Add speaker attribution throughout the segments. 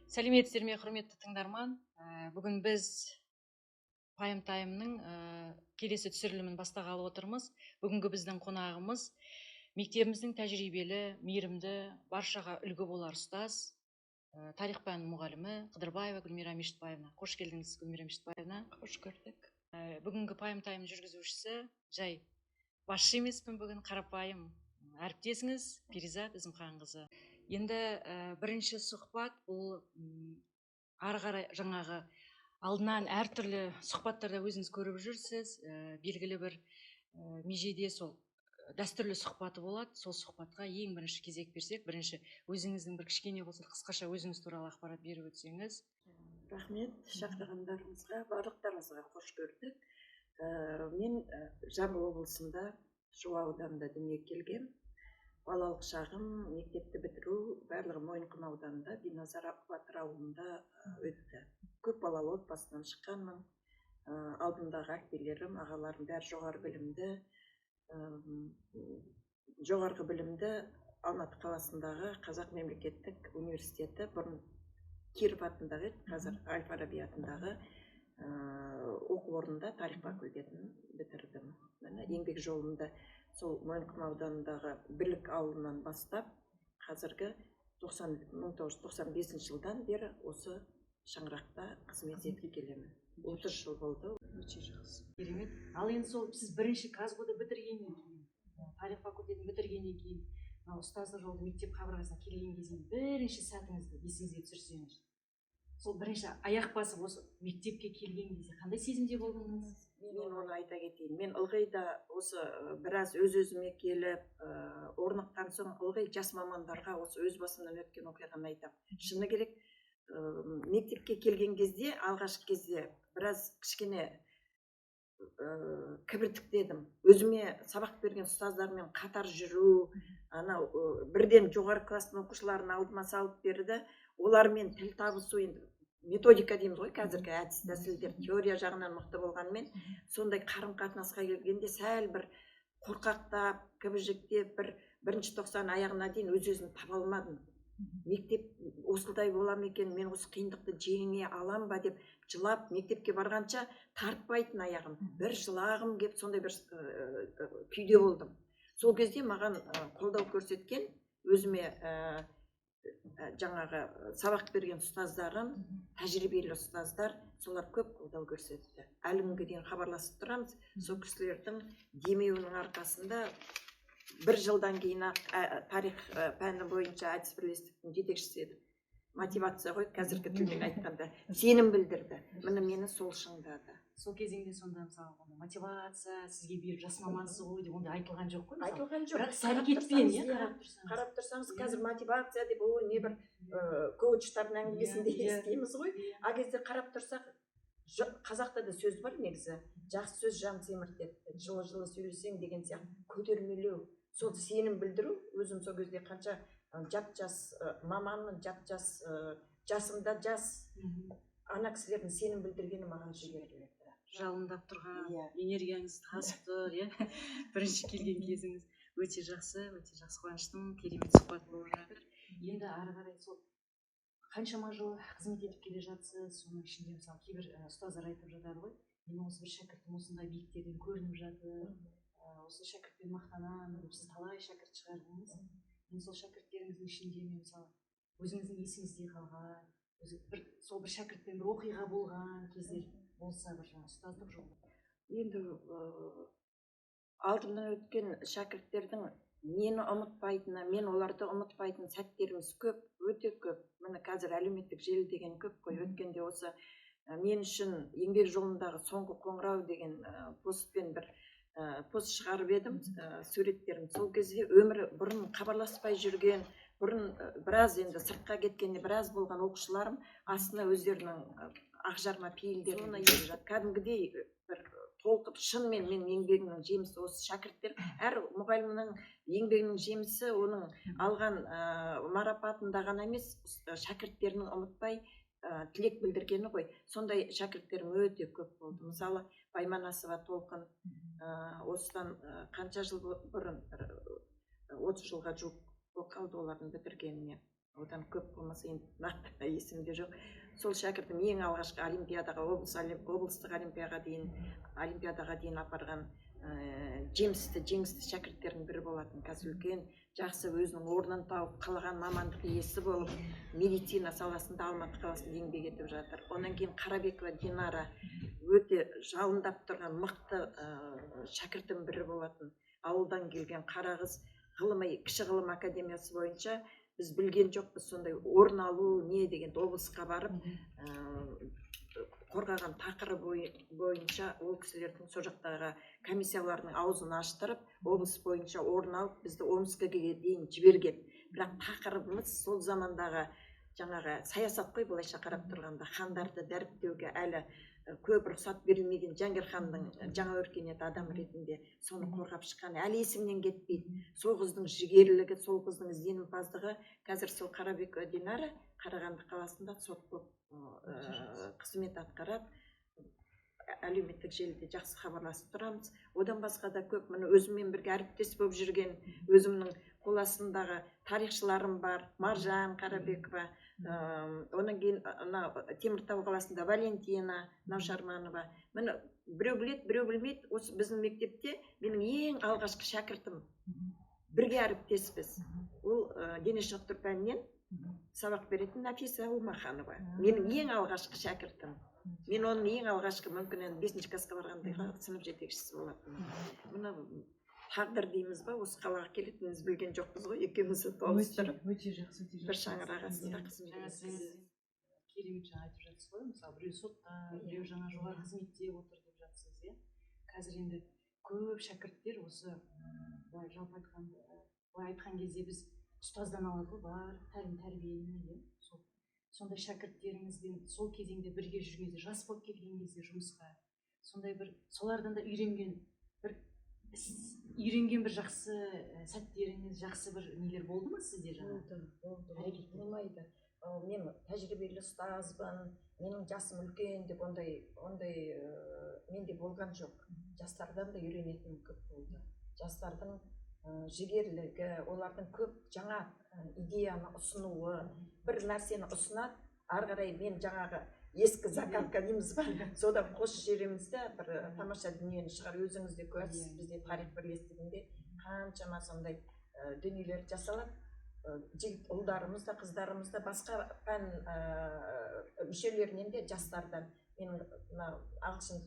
Speaker 1: Сәлеметсіздер ме, құрметті тыңдарман. Бүгін біз Пайым Таймның келесі түсірілімін бастағалы отырмыз. Бүгінгі біздің қонағымыз мектебіміздің тәжірибелі, мейірімді, баршаға үлгі болар ұстаз, тарих пән мұғалімі Қыдырбаева Гүлмира Мешітбаевна. Қош келдіңіз, Гүлмира Мешітбаевна.
Speaker 2: Қош көрдік.
Speaker 1: Бүгінгі Пайым Тайм жүргізушісі жай басшы емеспін, бүгін қарапайым әріптесіңіз Перизат Ізімханқызы. Енді бірінші сұхбат бұл ары қарай жаңағы алдынан әртүрлі сұхбаттарда өзіңіз көріп жүрсіз, белгілі бір межеде сол дәстүрлі сұхбаты болады. Сол сұхбатқа ең бірінші кезек берсек, бірінші өзіңіздің бір кішкене болса қысқаша өзіңіз туралы ақпарат беріп өтсеңіз.
Speaker 2: Рахмет, шақырғандарыңызға, барлықтарыңызға қош көрдік. Мен Жамбыл облысында Шу ауданында дүниеге келгем. Балалық шағым, мектепті бітіру барлығы Мойынқұм ауданында Биназар Батыр ауылында өтті. Көп балалы отбасынан шыққанмын. Алдымдағы әкелерім, ағаларым бәрі жоғарғы білімді Алматы қаласындағы Қазақ мемлекеттік университеті, бұрын Киров атындағы, қазір Әл-Фараби атындағы оқу орнында тарих факультетін бітірдім. Еңбек жолында сол Мойынқұм ауданындағы Бірлік ауылынан бастап, қазіргі 1995 жылдан бері осы шаңырақта қызмет етіп келемін. 30 жыл болды.
Speaker 1: Өте жақсы. Керемет. Ал енді сол сіз бірінші Казгоды бітіргеннен кейін, тарих факультетін бітіргеннен кейін, ұстаздық жолды мектеп қабырғасына келген кезден бірінші сәтіңізді есіңізге түсірсеңіз, сол бірінші аяқ басып осы мектепке келген кезде қандай сезімде болдыңыз?
Speaker 2: Мен оны айта кетейін. Мен ылғи да осы біраз өз-өзіме келіп, орныққан соң ылғи жас мамандарға осы өз басымнан өткен оқиғаны айтам. Шыны керек, мектепке келген кезде, алғашқы кезде біраз кішкене кібіртіктедім. Өзіме сабақ берген ұстаздармен қатар жүру, бірден жоғары класстың оқушыларын алдыма салып берді. Олармен тіл табысу, енді методика дейміз ғой, қазіргі әдіс тәсілдер теория жағынан мықты болғанмен, сондай қарым-қатынасқа келгенде сәл бір қорқақтап, кібіжіктеп, бірінші тоқсан аяғына дейін өз-өзін таба алмадым. Мектеп осылай бола ма екен, мен осы қиындықты жеңе алам ба деп жылап, мектепке барғанша тартпайтын аяғым. Бір жылағым кеп, сондай бір күйде болдым. Сол кезде маған қолдау көрсеткен, өзіме жаңағы сабақ берген ұстаздарым, тәжірибелі ұстаздар, солар көп қолдау көрсетті. Әлі күнге дейін хабарласып тұрамыз. Сол кісілердің демеуінің арқасында бір жылдан кейін тарих пәні бойынша әдіс бірлестіктің жетекшісі еді. Мотивация ғой, қазіргі тілмен айтқанда, сенім білдірді. Мені сол шыңдады.
Speaker 1: Сол кезеңде сонда мысалы мотивация, сізге беріп жас мамансыз ғой деп онда айтылған жоқ қой?
Speaker 2: Айтылған жоқ.
Speaker 1: Бірақ сәрекетпен
Speaker 2: қарап тұрсаңыз, қазір мотивация деп не бір коучтардың әңгімесінде естиміз ғой. А кезде қарап тұрсақ, қазақта да сөз бар негізі, жақсы сөз жан семіртеді, жылы сөйлесең деген сияқты көтермелеу, сол сенім білдіру. Өзім сол кезде қанша жап-жас маманмын, жап-жас жасымда жас ана кісілердің сенім білдіргені маған жігерлі.
Speaker 1: Жалындап тұрған, энергияңыз тасып тұр, бірінші келген кезіңіз. Өте жақсы, қуаныштымын, керемет сұхбат болып жатыр. Енді ары қарай сол қаншама жыл қызмет етіп келе жатсыз, соның ішінде мысалы кейбір ұстаздар айтып жатады ғой, мен осы бір шәкіртім осындай биіктерден көрініп жатыр, осы шәкіртпен мақтанамын, сіз талай шәкірт шығардыңыз. Мен сол шәкірттеріңіздің ішінде мысалы өзіңіздің есіңізде қалған, сол бір шәкіртпен бір оқиға болған кездер болса, бір ұстаздық жолы.
Speaker 2: Енді алдымнан өткен шәкірттердің мені ұмытпайтыны, мен оларды ұмытпайтын сәттеріміз көп, өте көп. Міне қазір әлеуметтік желі деген көп қой. Өткенде осы мен үшін еңбек жолындағы соңғы қоңырау деген постпен бір пост шығарып едім, суреттерім. Сол кезде өмірі бұрын хабарласпай жүрген, бұрын біраз енді сыртқа кеткенде біраз болған оқушыларым астына өздерінің ақжарма пейілдерін кәдімгідей бір толқып, шынымен мен еңбегімнің жемісі осы шәкірттер. Әр мұғалімнің еңбегінің жемісі оның алған марапатында ғана емес, шәкірттерінің ұмытпай тілек білдіргені ғой. Сондай шәкірттерім өте көп болды. Мысалы, Байманасова Толқын осыдан қанша жыл бұрын, 30 жылға жуық қалды олардың бітіргеніне. одан көп болмаса енді нақты есімде жоқ. Сол шәкіртім ең алғашқы олимпиадаға, облыстық олимпиадаға дейін апарған жеңісті шәкірттердің бірі болатын. Қазір үлкен жақсы өзінің орнын тауып, қалаған мамандық иесі болып, медицина саласында Алматы қаласында еңбек етіп жатыр. Онан кейін Қарабекова Динара өте жалындап тұрған мықты шәкіртім бірі болатын. Ауылдан келген қара қыз, кіші ғылым академиясы бойынша біз білген жоқпыз, сондай орын алу не деген облысқа барып қорғаған тақырыбы бойынша ол кісілердің сол жақтағы комиссияларының аузын аштырып, облыс бойынша орын алып, бізді Омскіге дейін жіберген. Бірақ тақырыбымыз сол замандағы жаңағы саясат қой, былайша қарап тұрғанда хандарды дәріптеуге әлі көп рұқсат берілмеген Жәңгір ханның жаңа өркениет адам ретінде соны қорғап шыққан әлі есімнен кетпейді. Сол қыздың жігерлігі, сол қыздың ізденімпаздығы қазір сол Қарабекова Динара Қарағанды қаласында сот болып қызмет атқарады. Әлеуметтік желіде жақсы хабарласып тұрамыз. Одан басқа да көп, міне өзіммен бірге әріптес болып жүрген, өзімнің қол астымдағы тарихшыларым бар, Маржан Қарабекова, онан кейін Теміртау қаласында Валентина Наушарманова. Міне біреу білет, біреу білмейді. Осы біздің мектепте менің ең алғашқы шәкіртім. Бірге әріптеспіз. Ол дене шынықтыру пәнінен сабақ беретін Нафиса Умаханова. Менің ең алғашқы шәкіртім. Мен оның ең алғашқы мүмкін 5-ші классқа барғанда сынып жетекшісі болатын. Мына тағдыр дейміз ба, осы қалаға келетінімізді білген жоқпыз ғой, екеумізді тоғыстырып.
Speaker 1: Өте жақсы.
Speaker 2: Бір шаңырақ астында қызмет
Speaker 1: етесіз. Керемет жаңа айтып жатсыз ғой, мысалы біреу сотта, біреу жаңа жоғары қызметте отыр деп жатсыз, иә. Қазір енді көп шәкірттер осы жалпы айтқан кезде біз ұстаздан алады ғой, бар тәлім тәрбиені, сондай шәкірттеріңізбен сол кезеңде бірге жүргенде, жас болып келген кезде жұмысқа, сондай бір солардан да үйренген бір жақсы сәттеріңіз, жақсы бір нелер болды ма сізде жаңа?
Speaker 2: Болмайды. Мен тәжірибелі ұстазбын, менің жасым үлкен деп ондай менде болған жоқ. Жастардан да үйренетін көп болды. Жастардың жігерлігі, олардың көп жаңа идеяны ұсынуы, бір нәрсені ұсынады, ары қарай мен жаңағы ескі закалка дейміз ба, содан қосып жібереміз де бір тамаша дүниені шығар. Өзіңіз де көресіз, бізде тарих бірлестігінде қаншама сондай дүниелер жасалады. Жігіт ұлдарымыз да, қыздарымыз да, басқа пән мүшелерінен де, жастардан. Мен ағылшын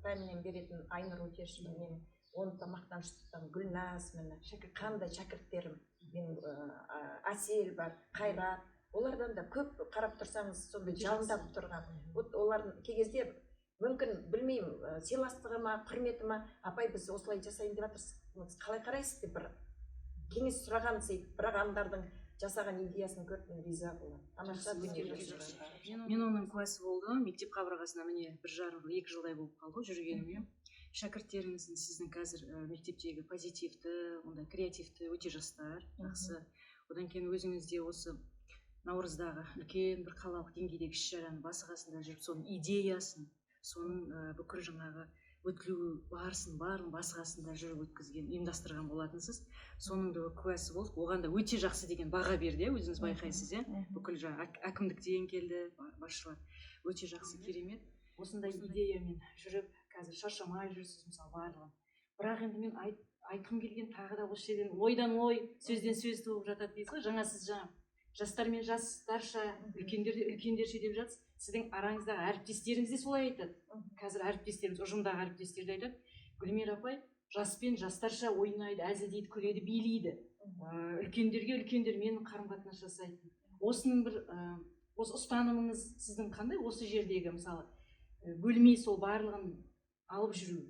Speaker 2: пәнінен беретін Айнұр Өтешова, мен оны мақтаншылықтан Гүлназ, қандай шәкірттерім, мен Әсел бар, Қайрат, олардан да көп қарап тұрсаңыз сондай жалындап тұрған. Олардың кей кезде мүмкін білмеймін, сыйластығы ма, құрметі ма, апай біз осылай жасайын деп жатырсыз, қалай қарайсыз деп бір кеңес сұраған сейт, бірақ андардың жасаған идеясын көріп риза болады.
Speaker 1: Мен оның куәсі болдым. Мектеп қабырғасында міне 1,5-2 жылдай болып қалды жүргеніме. Шәкірттеріңіздің сіздің қазір мектептегі позитивті, ондай креативті өте жастар, жақсы. Одан кейін өзіңізде осы Наурыздағы үлкен бір қалалық деңгейдегі іс-шараның басы қасында жүріп, соның идеясын, соның бүкіл жаңағы өткізу барысын барын басы қасында жүріп өткізген, ұйымдастырған болатынсыз. Соның да куәсі болып, оған да өте жақсы деген баға берді, өзіңіз байқайсыз, бүкіл жаңа әкімдіктен келді, басшылар. Өте жақсы, керемет. Осындай идеямен жүріп, қазір шаршамай жүрсіз, мысалы барлығын. Бірақ енді мен айтқым келген тағы да осы жерден ойдан ой, сөзден сөз туып жатады дейсіз ғой. Жаңа сіз жастар мен жастарша, үлкендерше деп жатсыз. Сіздің араңыздағы әріптестеріңіз де солай айтады. Қазір әріптестеріміз, ұжымдағы әріптестерді айтады. Гүлмира апай жас пен жастарша ойнайды, әзілдейді, күледі, билейді. Үлкендермен қарым-қатынас жасайды. Осының бір осы ұстанымыңыз сіздің қандай? Осы жердегі мысалы бөлмей сол барлығын алып жүру.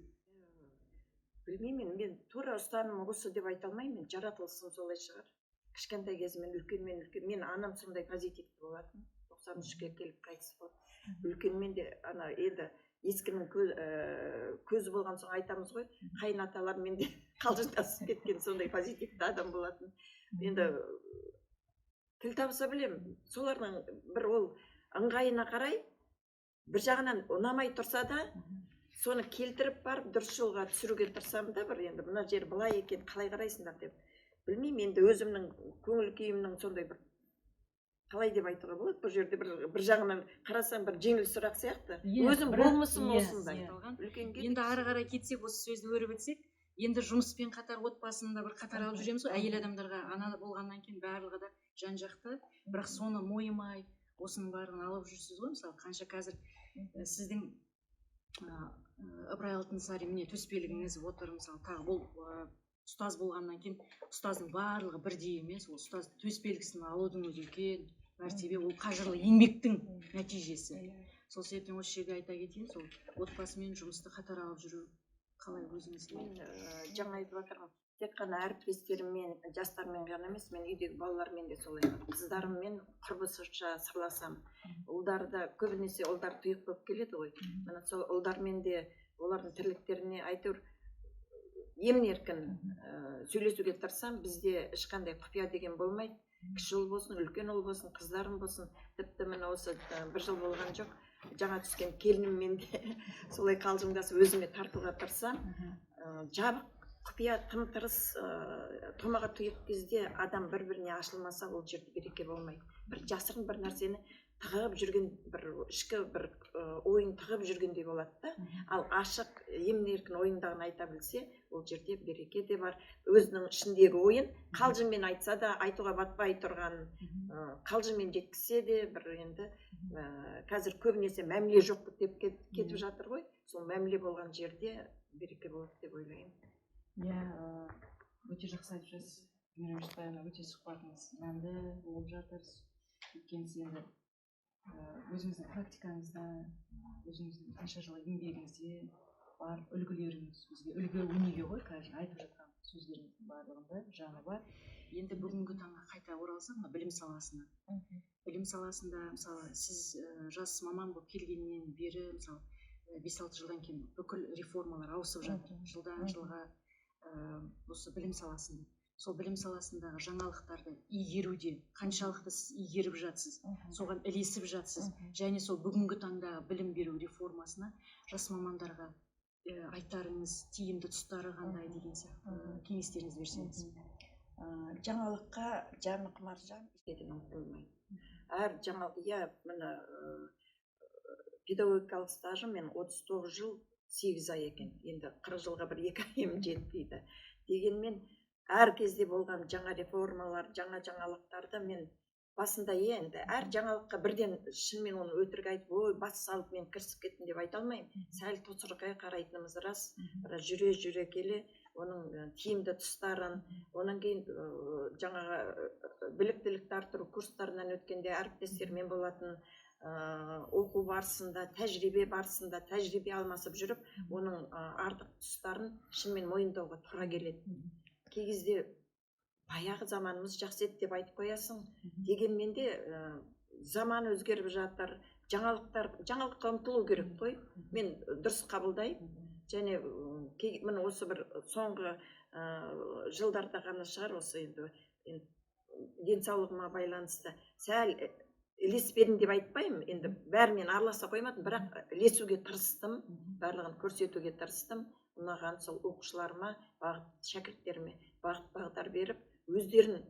Speaker 2: Білмеймін, мен тура ұстанымы осы деп айта алмаймын, жаратылысым солай шығар. Кішкентай кезімнен үлкен, анам сондай позитивті болатын. 93-ке келіп қайтыс болды. Үлкенмен де енді ескінің көзі болған соң айтамыз ғой, қайынаталар менде қалжыңдасып кеткен сондай позитивті адам болатын. Енді тіл табыса білемін. Солардың бір ол ыңғайына қарай бір жағынан ұнамай тұрса да, соны келтіріп барып дұрыс жолға түсіруге тырысамын да, бір енді мына жер былай екен, қалай қарайсыңдар деп. Білмеймін, енді өзімнің көңіл күйімнің сондай бір қалай деп айтуға болады, бұл жерде бір жағынан қарасаң бір жеңіл сұрақ сияқты.
Speaker 1: Иә,
Speaker 2: Өзің
Speaker 1: бірақ-
Speaker 2: болмысың
Speaker 1: иә,
Speaker 2: осындай.
Speaker 1: айтылған.
Speaker 2: Үлкенге
Speaker 1: Енді ары қарай кетсек, осы сөзді өріп өтсек, енді жұмыспен қатар отбасында бір қатар алып жүреміз ғой, әйел адамдарға ана болғаннан кейін барлығы да жан жақты, бірақ соны мойымай осының барлығын алып жүрсіз ғой. Мысалы қанша қазір сіздің ыбырай алтынсарин міне төсбелгіңіз отыр, мысалы тағы бұл ұстаз болғаннан кейін ұстаздың барлығы бірдей емес, ол ұстаз төсбелгісін алудың өзі үлкен мәртебе, ол қажырлы еңбектің нәтижесі. Сол себептен осы жерде айта кетейін, сол отбасы мен жұмысты қатар алып жүру қалай өзіңізге?
Speaker 2: Мен жаңа айтып жатырмын, тек қана әріптестеріммен, жастармен ғана емес, мен үйдегі балалармен де солай. Қыздарыммен құрбысызша сырласам. Ұлдары да көбінесе ұлдар тұйық болып келеді ғой. Міне сол ұлдармен де олардың тірліктеріне әйтеуір емін-еркін сөйлесуге тырысамын. Бізде ешқандай құпия деген болмайды. Кіші ұл болсын, үлкен ұл болсын, қыздарым болсын, тіпті міне осы бір жыл болған жоқ, жаңа түскен келініммен де солай қалжыңдасып өзіме тартуға тырысамын. Жабық құпия тым-тырыс томаға тұйық кезде адам бір-біріне ашылмаса, ол жерде береке болмайды. Бір жасырын бір нәрсені тығып жүрген, бір ішкі бір ойын тығып жүргендей болады да. Ал ашық емін-еркін ойындағын айта білсе, ол жерде береке де бар. Өзінің ішіндегі ойын қалжыңмен айтса да, айтуға батпай тұрған қалжыңмен жеткізсе де, бір енді қазір көбінесе мәміле жоқ деп кетіп жатыр ғой. Сол мәміле болған жерде береке болады деп ойлаймын.
Speaker 1: Иә, өте жақсы айтып жүрсіз. Мейрам Жүсіпбаевна, өте сұхбатыңыз мәнді болып жатыр. Өйткені енді өзіңіздің практикаңызда, өзіңіздің қанша жыл еңбегіңізде бар үлгілеріңіз, бізге үлгі өнеге ғой, қазір айтып жатқан сөздеріңіздің барлығында жаны бар. Енді бүгінгі таңға қайта оралсақ, білім саласына. Білім саласында, мысалы, сіз жас маман болып келгеннен бері, мысалы, 5-6 жылдан кейін бүкіл реформалар ауысып жатыр. Жылдан жылға осы білім саласында. Сол білім саласындағы жаңалықтарды игеруде қаншалықты сіз игеріп жатсыз, соған ілесіп жатсыз, және сол бүгінгі таңдағы білім беру реформасына жас мамандарға айтарыңыз, тиімді тұстары қандай деген сияқты кеңестеріңіз берсеңіз.
Speaker 2: Жаңалыққа жаны құмар жан істеден ұмытылмайды. Әр жаңалық, иә, міне педагогикалық стажым мен 39 жыл 8 ай екен. Енді 40 жылға бір 2 айым жетпейді. Дегенмен әр кезде болған жаңа реформалар, жаңа жаңалықтарды мен басында енді әр жаңалыққа бірден шынымен оны өтірік айтып, ой, бас салып мен кірісіп кеттім деп айта алмаймын. Сәл тосырқай қарайтынымыз рас. Жүре келе оның тиімді тұстарын, онан кейін жаңағы біліктілікті арттыру курстарынан өткенде әріптестермен болатын оқу барысында, тәжірибе алмасып жүріп, оның артық тұстарын шынымен мойындауға тура келеді. Кей кезде баяғы заманымыз жақсы еді деп айтып қоясың. Дегенмен де заман өзгеріп жатыр. Жаңалыққа ұмтылу керек қой. Мен дұрыс қабылдаймын. Және міне осы бір соңғы жылдарда ғана шығар, осы енді денсаулығыма байланысты сәл ілеспедім деп айтпаймын. Енді бәрімен араласа қоймадым, бірақ ілесуге тырыстым, барлығын көрсетуге тырыстым. Ұнаған сол оқушыларыма, шәкірттеріме бағыт-бағдар беріп, өздерін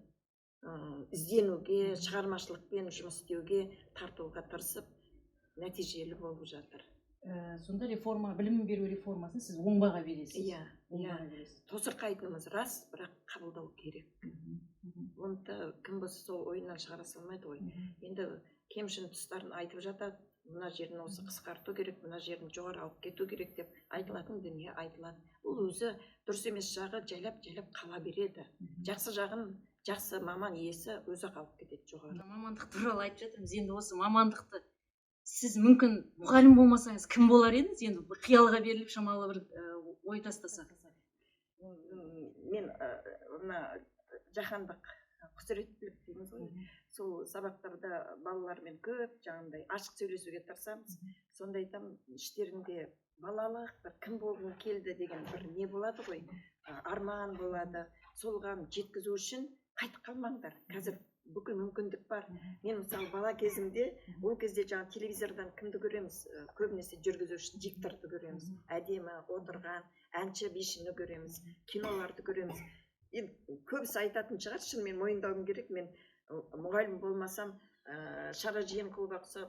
Speaker 2: ізденуге, шығармашылықпен жұмыс істеуге тартуға тырысып, нәтижелі болып жатыр.
Speaker 1: Сонда реформа, білім беру реформасын сіз оң баға бересіз.
Speaker 2: Иә, тосырқайтынымыз рас, бірақ қабылдау керек. Оны кім болса сол ойынан шығара салмайды ғой. Енді кемшін тұстарын айтып жатады. Мына жерін осы қысқарту керек, мына жерін жоғары алып кету керек деп айтылатын дүние айтылады. Ол өзі дұрыс емес жағы жайлап қала береді. Жақсы жағын жақсы маман иесі өзі қалып кетеді жоғары.
Speaker 1: Мамандық туралы айтып жатырмыз. Енді осы мамандықты сіз мүмкін мұғалім болмасаңыз кім болар едіңіз? Енді қиялға беріліп шамалы бір ой тастасақ.
Speaker 2: Мен мына жаһандық құзыреттілік дейміз ғой. Сол сабақтарда балалармен көп жаңағындай ашық сөйлесуге тырысамыз. Сонда айтамын, іштерінде балалық бір кім болғың келді деген бір не болады ғой, арман болады. Солған жеткізу үшін қайтып қалмаңдар. Қазір бүкіл мүмкіндік бар. Мен мысалы бала кезімде, ол кезде жаңа телевизордан кімді көреміз? Көбінесе жүргізуші дикторды көреміз. Әдемі отырған, әнші бишіні көреміз, киноларды көреміз. Көбісі айтатын шығар, шынымен мойындауым керек, мен мұғалім болмасам шара жиын қолбақсы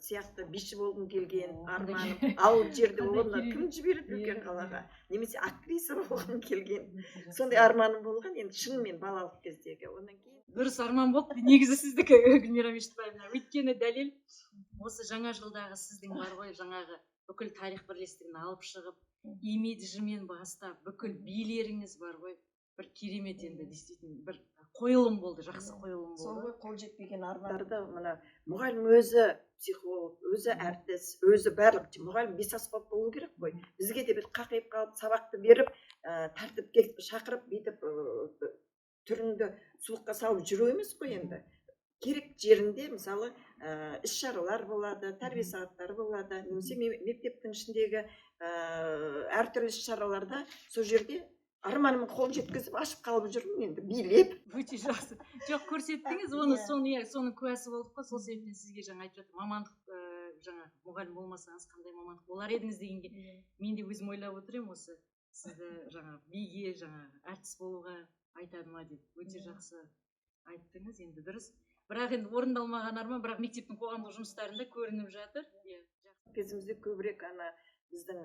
Speaker 2: сияқты биші болғым келген арманым ауыл жерде оны кім жібереді үлкен қалаға немесе актриса болғым келген сондай арманым болған енді шынымен балалық кездегі одан кейін
Speaker 1: дұрыс арман болды негізі сіздікі Гүлмира Мешітбаевна өйткені дәлел осы жаңа жылдағы сіздің бар ғой жаңағы бүкіл тарих бірлестігін алып шығып имиджімен бастап бүкіл билеріңіз бар ғой бір керемет енді действительно бір қойылым болды жақсы қойылым болды
Speaker 2: сол қол жетпеген армандарды мына мұғалім өзі психолог өзі әртіс өзі барлық мұғалім бесаспап болу керек қой бізге де бір қақиып қалып сабақты беріп тәртіпке шақырып бүйтіп түріңді суыққа салып жүру емес қой енді керек жерінде мысалы іс шаралар болады тәрбие сағаттары болады немесе мектептің ішіндегі әртүрлі іс шараларда сол жерде арманыма қол жеткізіп ашып қалып жүрмін енді билеп
Speaker 1: өте жақсы жоқ көрсеттіңіз оны соның куәсі болдық қой сол себептен сізге жаңа айтып жатырмын мамандық жаңа мұғалім болмасаңыз қандай мамандық болар едіңіз дегенге мен де өзім ойлап отырмын осы сізді жаңа биге жаңа әртіс болуға айтады ма деп өте жақсы айттыңыз енді дұрыс бірақ енді орындалмаған арман бірақ мектептің қоғамдық жұмыстарында көрініп жатыр
Speaker 2: кезімізде көбірек ана біздің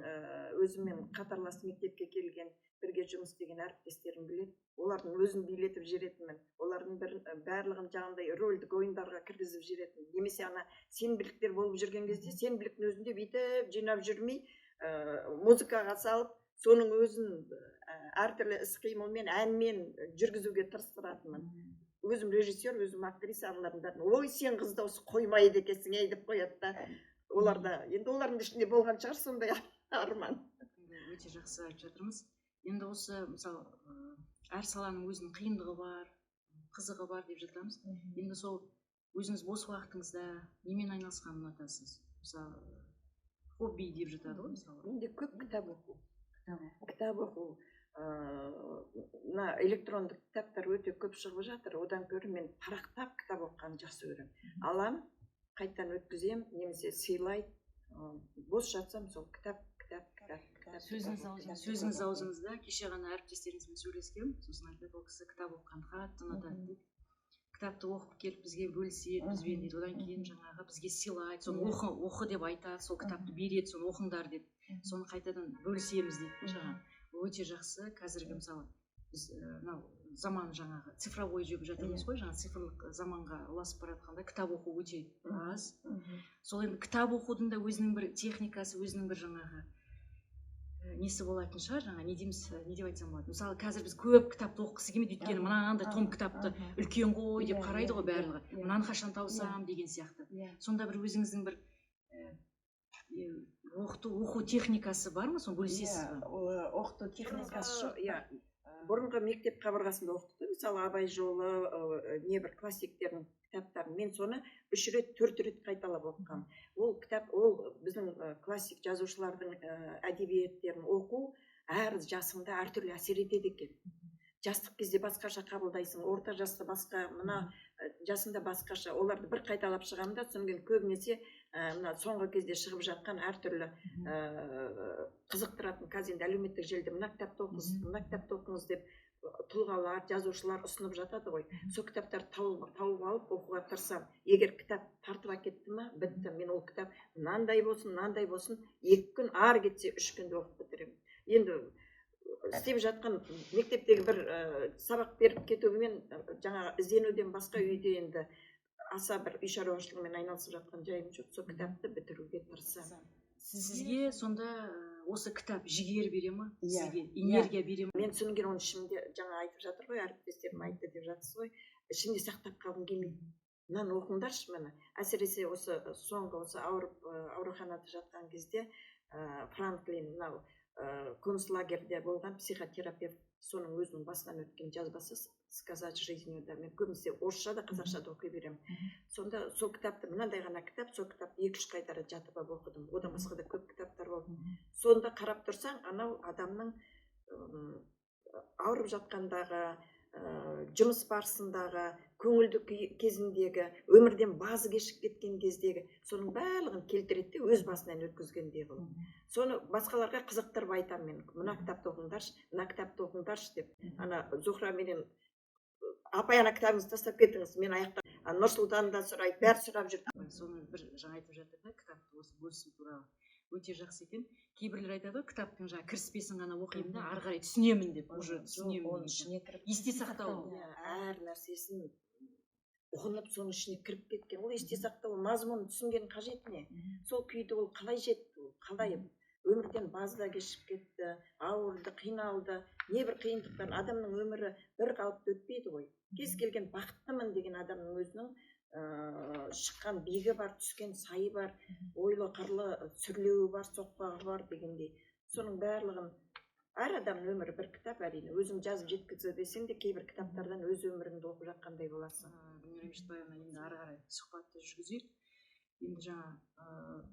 Speaker 2: өзіммен қатарлас мектепке келген бірге жұмыс істеген әріптестерім біледі олардың өзін билетіп жіберетінмін олардың барлығын жаңағыдай рөлдік ойындарға кіргізіп жіберетінмін немесе ана сенбіліктер болып жүрген кезде сенбіліктің өзінде бүйтіп жинап жүрмей музыкаға салып соның өзін әртүрлі іс қимылмен әнмен жүргізуге тырыстыратынмын өзім режиссер өзім актриса аналардың бәрін ой сен қыз дауысы қоймайды екенсің ей деп қояды да оларда енді олардың ішінде болған шығар сондай арман
Speaker 1: өте жақсы айтып жатырмыз енді осы мысалы әр саланың өзінің қиындығы бар қызығы бар деп жатамыз енді сол өзіңіз бос уақытыңызда немен айналысқанды ұнатасыз мысалы хобби деп жатады ғой мысалы
Speaker 2: менде көп кітап оқу мына электрондық кітаптар өте көп шығып жатыр одан гөрі мен парақтап кітап оқығанды жақсы көремін аламын қайтадан өткіземін немесе сыйлайды бос жатсам сол кітап
Speaker 1: сөзіңіз аузыңызда кеше ғана әріптестеріңізбен сөйлескенмін сосын айтады ол кісі кітап оқығанды қатты ұнатады дейді кітапты оқып келіп бізге бөліседі бізбен дейді одан кейін жаңағы бізге сыйлайды соны оқы деп айтады сол кітапты береді соны оқыңдар деп соны қайтадан бөлісеміз дейді жаңағы өте жақсы қазіргі мысалы біз мынау заман жаңағы цифровой жүріп жатырмыз ғой жаңағы цифрлық заманға ұласып бара жатқанда кітап оқу өте аз сол енді кітап оқудың да өзінің бір техникасы өзінің бір жаңағы несі болатын шығар жаңа не дейміз не деп айтсам болады мысалы қазір біз көп кітапты оқығысы келмейді өйткені мынандай том кітапты үлкен ғой деп қарайды ғой барлығы мынаны қашан тауысам деген сияқты сонда бір өзіңіздің бір оқу техникасы бар ма соны бөлісесіз ба
Speaker 2: оқыту техникасы жоқ бұрынғы мектеп қабырғасында оқыдық мысалы абай жолы небір классиктердің кітаптарын мен соны 3 рет 4 рет қайталап оқығанмын ол кітап ол біздің классик жазушылардың әдебиеттерін оқу әр жасыңда әртүрлі әсер етеді екен жастық кезде басқаша қабылдайсың орта жаста басқа мына жасында басқаша оларды бір қайталап шығамын да содан кейін көбінесе мына соңғы кезде шығып жатқан әртүрлі қызықтыратын қазір енді әлеуметтік желіде мына кітапты оқыңыз деп тұлғалар жазушылар ұсынып жатады ғой сол кітаптарды тауып алып оқуға тырысамын егер кітап тартып әкетті ма бітті мен ол кітап мынандай болсын 2 күн ары кетсе 3 күнде оқып бітіремін енді істеп жатқан мектептегі бір сабақ беріп кетумен жаңағы ізденуден басқа үйде енді аса бір үй шаруашылығымен айналысып жатқан жайым жоқ сол кітапты бітіруге тырысамын
Speaker 1: сізге сонда осы кітап жігер бере ма сізге энергия бере ма
Speaker 2: мен содан кейін оның ішімде жаңа айтып жатыр ғой әріптестерім айтты деп жатсыз ғой ішімде сақтап қалғым келмейді мынаны оқыңдаршы міне әсіресе осы соңғы осы ауруханада жатқан кезде Франклин мынау концлагерьде болған психотерапевт соның өзінің басынан өткен жазбасы сказать жизнью да мен көбінесе орысша да қазақша да оқи беремін сонда сол кітапты мынандай ғана кітап сол кітапты 2-3 қайтара жатып алып оқыдым одан басқа да көп кітаптар болды сонда қарап тұрсаң анау адамның ауырып жатқандағы жұмыс барысындағы көңілді кезіндегі өмірден базы кешіп кеткен кездегі соның барлығын келтіреді де өз басынан өткізгендей қылып соны басқаларға қызықтырып айтамын мен мына кітапты оқыңдаршы деп ана Зухра менен апай ана кітабыңызды тастап кетіңіз мен аяқтап Нұрсұлтан да сұрайды, бәрі сұрап жүр.
Speaker 1: Соны бір жаңа айтып жатыр да, кітапты осы бөлісу туралы өте жақсы екен. Кейбірлер айтады ғой, кітаптың жаңа кіріспесін ғана оқимын да, ары қарай түсінемін деп, уже түсінемін деген. Есте сақтау.
Speaker 2: Әр нәрсесін ұғынып соның ішіне кіріп кеткен. Ол есте сақтау, мазмұнын түсінген қажет не? Сол күйді ол қалай жетті, қалай өмірден базда кешіп кетті, ауырды, қиналды, небір қиындықтан. Адамның өмірі бір қалыпты өтпейді ғой. Кез келген бақыттымын деген адамның өзінің шыққан биігі бар, түскен сайы бар, ойлы қырлы сүрлеуі бар, соқпағы бар дегендей. Соның барлығын әр адамның өмірі бір кітап, әрине. Өзің жазып жеткізе десең де, кейбір кітаптардан өз өміріңді оқып жатқандай боласың.
Speaker 1: Гүлмира Мешітбаевна, енді ары қарай сұхбатты жүргізейік. Енді жаңа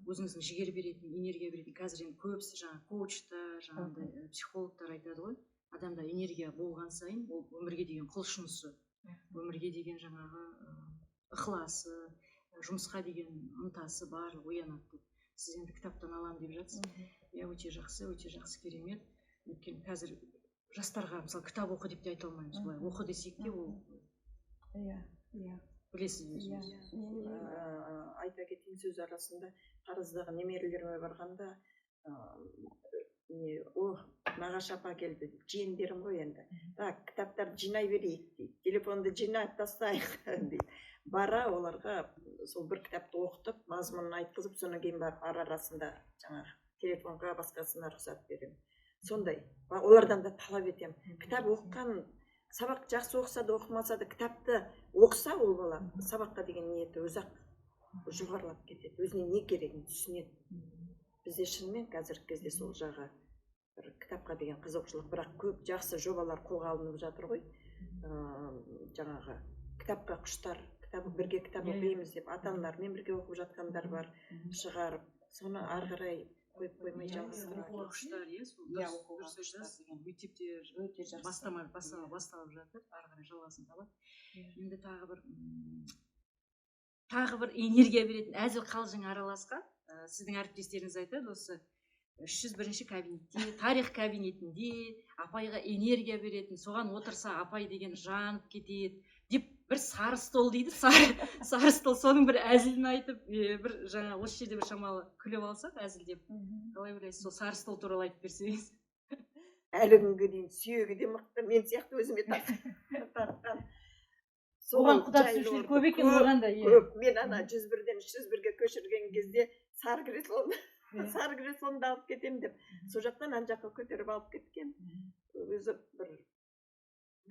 Speaker 1: өзіңіздің жігер беретін, энергия беретін, қазір енді көбісі жаңа коучтар, жаңағыдай психологтар айтады ғой, адамда энергия болған сайын ол өмірге деген құлшынысы, өмірге деген жаңағы ықыласы, жұмысқа деген ынтасы барлығы оянады деп. Сіз енді кітаптан аламын деп жатсыз. Өте жақсы, керемет. Өйткені қазір жастарға мысалы кітап оқы деп те айта алмаймыз, былай оқы десек те ол білесіз өзіңіз.
Speaker 2: Айта кетейін, сөз арасында Тараздағы немерелеріме барғанда, Нағашы апа келді, жиендерім ғой енді. Кітаптарды жинай берейік дейді, телефонды жинап тастайық дейді. Бара оларға сол бір кітапты оқытып, мазмұнын айтқызып, содан кейін барып арасында жаңағы телефонға басқасына рұқсат беремін. Сондай, олардан да талап етемін. Кітап оқыған, сабақ жақсы оқыса да оқымаса да, кітапты оқыса ол бала, сабаққа деген ниеті өзі-ақ жоғарылап кетеді, өзіне не керегін түсінеді. Бізде шынымен қазіргі кезде сол жағы бір кітапқа деген қызығушылық, бірақ көп жақсы жобалар қолға алынып жатыр ғой. Жаңағы кітапқа құштар, бірге кітап оқимыз деп ата-аналармен бірге оқып жатқандар бар, шығарып, соны ары қарай қойып қоймай жалғастырып.
Speaker 1: Құштар, дұрыс айтасыз, мектепте басталып жатыр, ары қарай жалғасын табады. Енді тағы бір энергия беретін әзіл қалжың араласқан. Сіздің әріптестеріңіз айтады, осы 301-ші кабинетте, тарих кабинетінде апайға энергия беретін, соған отырса апай деген жанып кетеді деп, бір сары стол дейді, сары стол, соның бір әзілін айтып, бір жаңа осы жерде бір шамалы күліп алсақ, әзілдеп. Қалай ойлайсыз, сол сары стол туралы айтып берсеңіз?
Speaker 2: Әлі күнге дейін сүйегі де мықты, мен сияқты өзіме тартқан.
Speaker 1: Оған құда түсушілер көп екен болғанда.
Speaker 2: Көп. Мен 101-ден 301-ге көшірген кезде сары креслоны алып кетем деп, сол жақтан ан жаққа көтеріп алып кеткен. Өзі бір,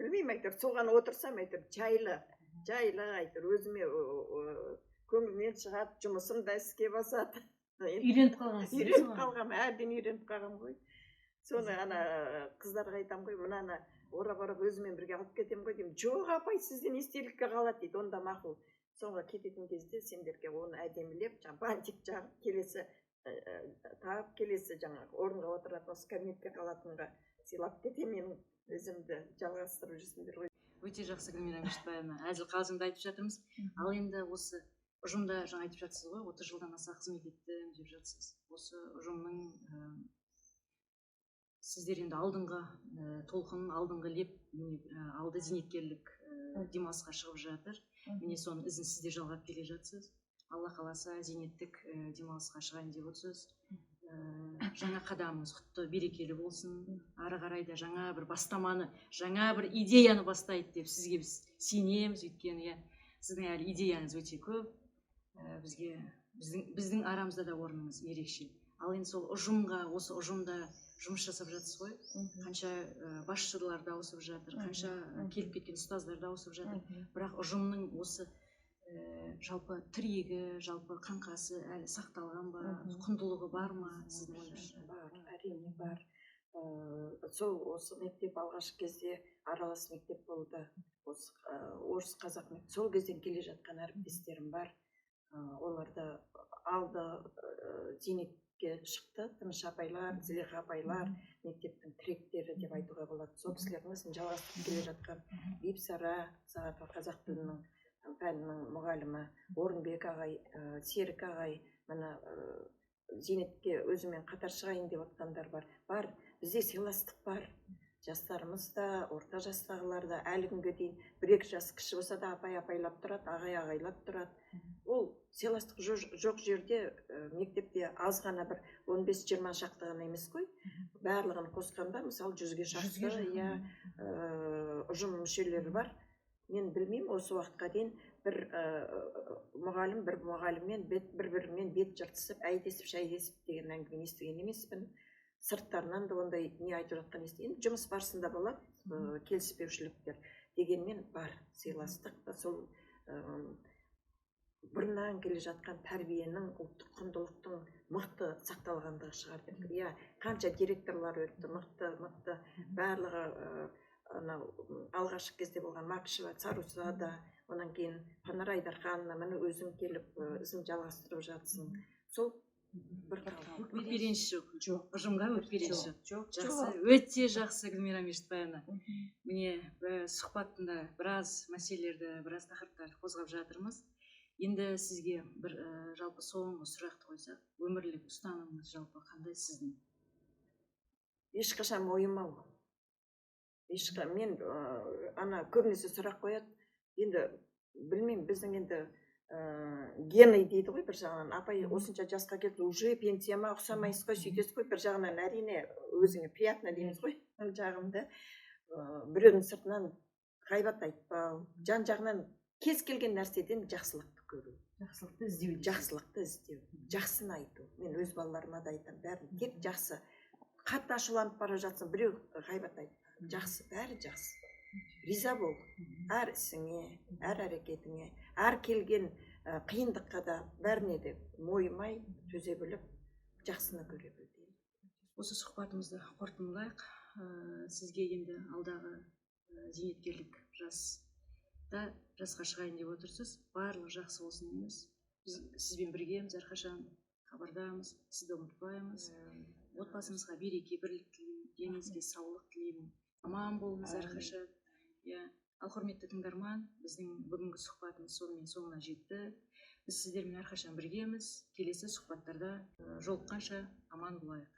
Speaker 2: білмеймін, әйтір, соған отырсам, әйтір, жайлы, әйтір, өзіме көңілмен шығады, жұмысым да іске басады.
Speaker 1: Үйреніп
Speaker 2: қалғам, әбден үйреніп қалғам ғой. Соны қыздарға айтам ғой, мынаны орап өзімен бірге алып кетем ғой деймін. Жоқ апай, сізден естелікке қалады дейді, онда мақұл. Соңғы кететін кезде сендерге оны әдемілеп, бантик жағып, келесі тағып, келесі жаңағы орынға отыратын, осы кабинетке қалатынға сыйлап кетем, менің өзімді жалғастырып жүрсіңдер ғой.
Speaker 1: Өте жақсы, Гүлмира Мешітбаевна, әзіл қалжыңды айтып жатырмыз. Ал енді осы ұжымда жаңа айтып жатсыз ғой, 30 жылдан аса қызмет еттім деп жатсыз. Осы ұжымның сіздер енді алдыңғы толқын, алдыңғы леп, алды зейнеткерлік демалысқа шығып жатыр. Міне соның ізін сізде жалғап келе жатсыз. Алла қаласа зейнеттік демалысқа шығайын деп отырсыз. Жаңа қадамыңыз құтты, берекелі болсын. Ары қарай да жаңа бір бастаманы, жаңа бір идеяны бастайды деп сізге біз сенеміз, өйткені сіздің әлі идеяңыз өте көп. Біздің арамызда да орныңыз ерекше. Ал енді сол ұжымға, осы ұжымда жұмыс жасап жатсыз ғой, қанша басшылар да ауысып жатыр, қанша келіп кеткен ұстаздар да ауысып жатыр, бірақ ұжымның осы жалпы тірегі, жалпы қаңқасы әлі сақталған ба, құндылығы бар ма сіздің ойыңызша?
Speaker 2: Бар, әрине бар. Сол осы мектеп алғашқы кезде аралас мектеп болды, орыс қазақ мектеп, сол кезден келе жатқан әріптестерім бар. Оларды алды, зейнетке шықты, Тыныш апайлар, Зілиха апайлар, мектептің тіректері деп айтуға болады. Сол кісілердің ісін жалғастырып келе жатқан Бипсара, Сағатова қазақ тілінің пәнінің мұғалімі, Орынбек ағай, Серік ағай, мына зейнетке өзімен қатар шығайын деп отқандар бар. Бізде сыйластық бар. жастарымыз да, орта жастағылар да әлі күнге дейін 1-2 жас кіші болса да апайлап тұрады, ағайлап тұрады. Ол сыйластық жоқ жерде, мектепте аз ғана бір 15-20 шақты ғана емес қой. Барлығын қосқанда, мысалы 100-ге шақты ұжым мүшелері бар. Мен білмеймін, осы уақытқа дейін бір мұғаліммен бір-бірімен бет жыртысып, әйдесіп, шәйдесіп деген әңгіме естіген емеспін. Сырттарынан да ондай не айтып жатқан естіген. Жұмыс барысында болады, келіспеушіліктер дегенмен бар, сыйластық та сол бұрыннан келе жатқан тәрбиенің, ұлттық құндылықтың мықты сақталғандығы шығар деп. Иә, қанша директорлар өтті, мықты барлығы алғашқы кезде болған Макшева, Царусада, онан кейін Панар Айдарханова, міне өзің келіп ізін жалғастырып жатсың. Сол бір
Speaker 1: өкпереніш жоқ, ұжымға өкпереніш жоқ. Жақсы, өте жақсы Гүлмира Мешітбаевна. Міне сұхбатында біраз мәселелерді, біраз тақырыптарды қозғап жатырмыз. Енді сізге бір жалпы соңғы сұрақты қойсақ, өмірлік ұстанымыңыз жалпы қандай сіздің?
Speaker 2: Ешқашан мойымау. Мен көбінесе сұрақ қояды. Енді білмеймін, біздің енді гены дейді ғой бір жағынан. Апай осынша жасқа келді, уже пенсияма ұқсамайсыз ғой, сөйтесіз ғой. Bir жағынан әрине өзіңе приятно дейміз ғой. Жағымда біреудің сыртынан ғайбат айтпау, жан жағынан кез келген нәрседен жақсылықты көру. Жақсылықты іздеу. Жақсыны айту. Мен өз балаларыма да айтамын, бәрін тек жақсы. Қатты ашуланып бара жатсың, біреу ғайбат айтпау. Жақсы, бәрі жақсы. Риза бол. Әр ісіңе, әр әрекетіңе, әр келген қиындыққа да бәріне де мойымай, төзе біліп, жақсыны көре біл.
Speaker 1: Осы сұхбатымызды қорытындылайық. Сізге енді алдағы зейнеткерлік жасқа шығайын деп отырсыз. Барлық жақсы болсын дейміз. Біз сізбен біргеміз, әрқашан хабардамыз, сізді ұмытпаймыз. Отбасыңызға береке, бірлік тілеймін, деніңізге саулық тілеймін. Аман болыңыз әрқашан. Ал құрметті тыңдарман, біздің бүгінгі сұхбатымыз сонымен соңына жетті. Біз сіздермен әрқашан біргеміз. Келесі сұхбаттарда жолыққанша аман болайық.